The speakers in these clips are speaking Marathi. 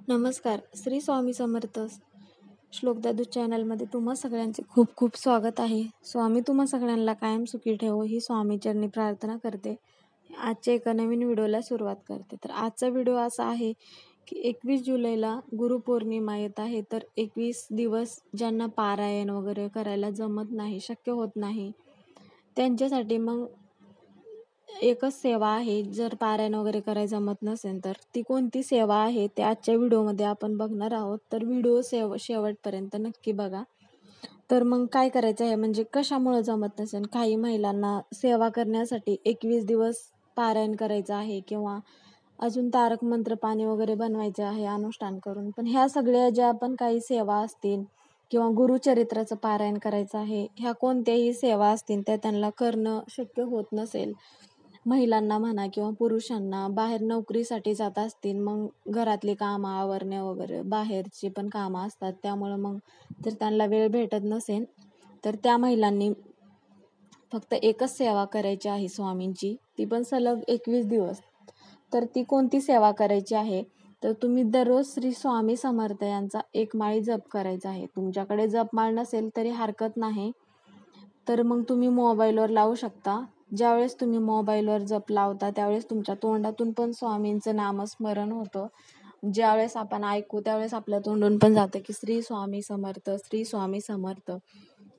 नमस्कार. श्री स्वामी समर्थ श्लोकदादू चॅनलमध्ये तुम्हा सगळ्यांचे खूप खूप स्वागत आहे. स्वामी तुम्हा सगळ्यांना कायम सुखी ठेवो ही स्वामीचरणी प्रार्थना करते. आजच्या एका नवीन व्हिडिओला सुरुवात करते. तर आजचा व्हिडिओ असा आहे की 21 जुलैला गुरुपौर्णिमा येत आहे. तर 21 दिवस ज्यांना पारायण वगैरे करायला जमत नाही, शक्य होत नाही, त्यांच्यासाठी मग एकच सेवा आहे. जर पारायण वगैरे करायला जमत नसेल तर ती कोणती सेवा आहे ते आजच्या व्हिडिओमध्ये आपण बघणार आहोत. तर व्हिडिओ शेवटपर्यंत नक्की बघा. तर मग काय करायचं आहे, म्हणजे कशामुळे जमत नसेल, काही महिलांना सेवा करण्यासाठी 21 दिवस पारायण करायचं आहे किंवा अजून तारक मंत्र पाणी वगैरे बनवायचे आहे अनुष्ठान करून. पण ह्या सगळ्या ज्या पण काही सेवा असतील किंवा गुरुचरित्राचं पारायण करायचं आहे, ह्या कोणत्याही सेवा असतील त्या त्यांना करणं शक्य होत नसेल, महिलांना म्हणा किंवा पुरुषांना बाहेर नोकरीसाठी जात असतील, मग घरातली कामं आवरणे वगैरे बाहेरची पण कामं असतात, त्यामुळं मग जर त्यांना वेळ भेटत नसेल तर त्या महिलांनी फक्त एकच सेवा करायची आहे स्वामींची, ती पण सलग 21 दिवस. तर ती कोणती सेवा करायची आहे, तर तुम्ही दररोज श्री स्वामी समर्थ यांचा एक माळी जप करायचा आहे. तुमच्याकडे जपमाळ नसेल तरी हरकत नाही, तर मग तुम्ही मोबाईलवर लावू शकता. ज्यावेळेस तुम्ही मोबाईलवर जप लावता त्यावेळेस तुमच्या तोंडातून पण स्वामींचं नामस्मरण होतं. ज्यावेळेस आपण ऐकू त्यावेळेस आपल्या तोंडून पण जातं की श्री स्वामी समर्थ, श्री स्वामी समर्थ.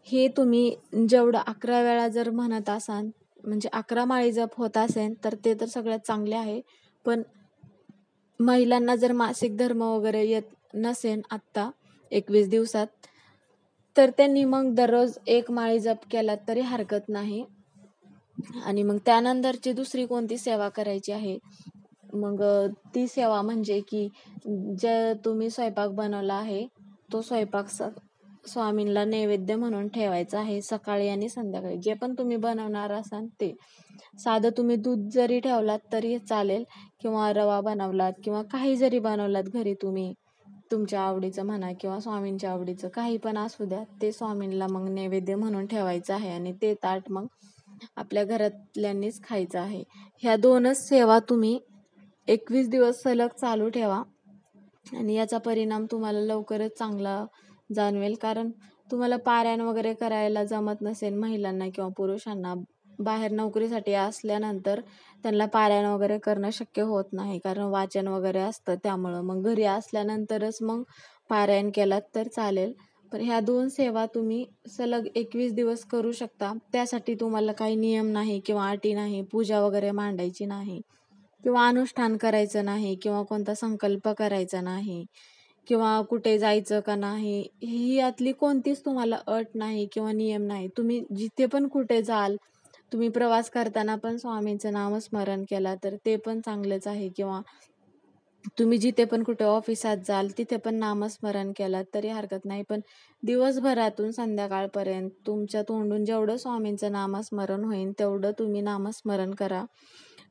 हे तुम्ही जेवढं 11 वेळा जर म्हणत असाल, म्हणजे 11 माळी जप होत असेल तर ते तर सगळ्यात चांगले आहे. पण महिलांना जर मासिक धर्म वगैरे येत नसेल आत्ता 21 दिवसात, तर त्यांनी मग दररोज एक माळी जप केला तरी हरकत नाही. आणि मग त्यानंतरची दुसरी कोणती सेवा करायची आहे, मग ती सेवा म्हणजे की जे तुम्ही स्वयंपाक बनवला आहे तो स्वयंपाक स्वामींना नैवेद्य म्हणून ठेवायचा आहे. सकाळी आणि संध्याकाळी जे पण तुम्ही बनवणार असाल ते. साधं तुम्ही दूध जरी ठेवलात तरी चालेल किंवा रवा बनवलात किंवा काही जरी बनवलात घरी तुम्ही तुमच्या आवडीचं म्हणा किंवा स्वामींच्या आवडीचं काही पण असू द्या, ते स्वामींना मग नैवेद्य म्हणून ठेवायचं आहे आणि ते ताट मग आपल्या घरातल्यांनीच खायचं आहे. ह्या दोनच सेवा तुम्ही 21 दिवस सलग चालू ठेवा आणि याचा परिणाम तुम्हाला लवकरच चांगला जाणवेल. कारण तुम्हाला पारायण वगैरे करायला जमत नसेल महिलांना किंवा पुरुषांना, बाहेर नोकरीसाठी असल्यानंतर त्यांना पारायण वगैरे करणं शक्य होत नाही, कारण वाचन वगैरे असतं. त्यामुळं मग घरी असल्यानंतरच मग पारायण केलात तर चालेल. पण ह्या दोन सेवा तुम्ही सलग 21 दिवस करू शकता. त्यासाठी तुम्हाला काही नियम नाही किंवा अटी नाही, पूजा वगैरे मांडायची नाही किंवा अनुष्ठान करायचं नाही किंवा कोणता संकल्प करायचा नाही किंवा कुठे जायचं का नाही, ही यातली कोणतीच तुम्हाला अट नाही किंवा नियम नाही. तुम्ही जिथे पण कुठे जाल, तुम्ही प्रवास करताना पण स्वामींचं नामस्मरण केला तर ते पण चांगलंच आहे किंवा तुम्ही जिथे पण कुठे ऑफिसात जाल तिथे पण नामस्मरण केलात तरी हरकत नाही. पण दिवसभरातून संध्याकाळपर्यंत तुमच्या तोंडून जेवढं स्वामींचं नामस्मरण होईल तेवढं तुम्ही नामस्मरण करा.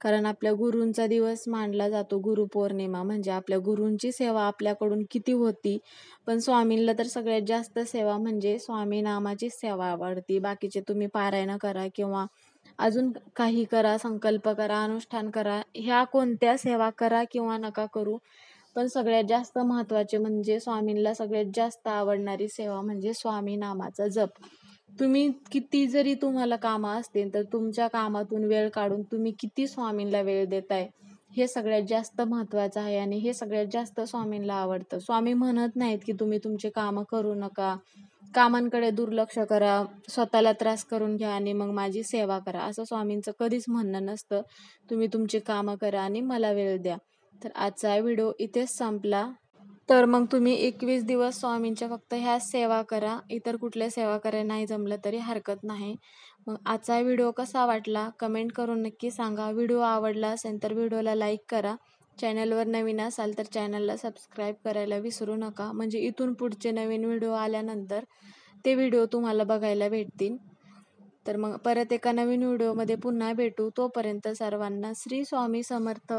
कारण आपल्या गुरूंचा दिवस मानला जातो गुरुपौर्णिमा, म्हणजे आपल्या गुरूंची सेवा आपल्याकडून किती होती. पण स्वामींना तर सगळ्यात जास्त सेवा म्हणजे स्वामी नामाची सेवा आवडती. बाकीचे तुम्ही पारायण करा किंवा अजून काही करा, संकल्प करा, अनुष्ठान करा, ह्या कोणत्या सेवा करा किंवा नका करू, पण सगळ्यात जास्त महत्त्वाचे म्हणजे स्वामींना सगळ्यात जास्त आवडणारी सेवा म्हणजे स्वामी नामाचा जप. तुम्ही किती जरी तुम्हाला कामं असतील तर तुमच्या कामातून वेळ काढून तुम्ही किती स्वामींना वेळ देताय हे सगळ्यात जास्त महत्त्वाचं आहे आणि हे सगळ्यात जास्त स्वामींना आवडतं. स्वामी म्हणत नाहीत की तुम्ही तुमचे कामं करू नका, कामांकडे दुर्लक्ष करा, स्वतःला त्रास करून घ्या आणि मग माझी सेवा करा, असं स्वामींचं कधीच म्हणणं नसतं. तुम्ही तुमची कामं करा आणि मला वेळ द्या. तर आजचा व्हिडिओ इथेच संपला. तर मग तुम्ही 21 दिवस स्वामींच्या फक्त ह्या सेवा करा, इतर कुठल्या सेवा करायला नाही जमलं तरी हरकत नाही. मग आजचा व्हिडिओ कसा वाटला कमेंट करून नक्की सांगा. व्हिडिओ आवडला असेल तर व्हिडिओला लाईक करा. चॅनलवर नवीन असाल तर चॅनलला सबस्क्राईब करायला विसरू नका, म्हणजे इथून पुढचे नवीन व्हिडिओ आल्यानंतर ते व्हिडिओ तुम्हाला बघायला भेटतील. तर मग परत एका नवीन व्हिडिओमध्ये पुन्हा भेटू. तोपर्यंत सर्वांना श्री स्वामी समर्थ.